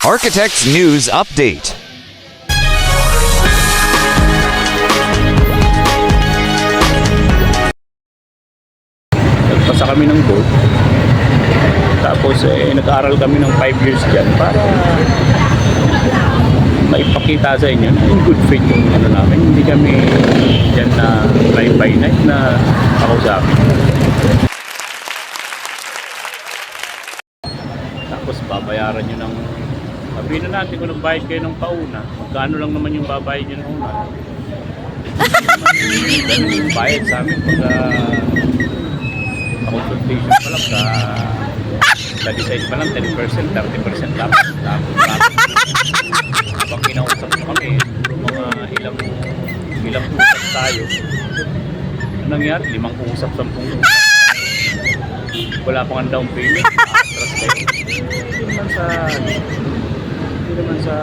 Architects News Update. Nagpasa kami ng board. Tapos nag-aaral kami ng 5 years dyan para maipakita sa inyo na in good faith yung ano namin. Hindi kami dyan na fly by night na ako sa amin. Tapos babayaran nyo ng, sabihin na natin kung nagbayad kayo ng pauna, magkano lang naman yung babayad nyo ng una. Ganun yung bayad sa amin pagka consultation pa lang sa design pa lang 10%, 30% tapos habang kinausap na kami mga ilang usap tayo. Ano nangyari? 5 usap, 10 usap. Wala pang down payment. Atras kayo. Hindi naman sa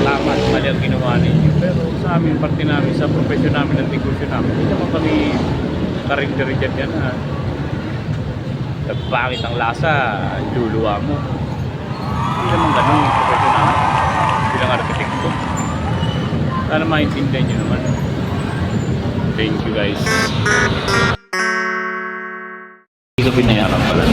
tama at mali ang ginawa ninyo. Pero sa amin, parte namin, sa profesyon namin, ng negosyo namin, hindi naman kami karinderigyan yan na nagpangit ang lasa, luluwa mo. Hindi naman ganun yung profesyon namin bilang arkitekto. Sana maintindihan nyo naman. Thank you guys. Hindi ka binayaran pala.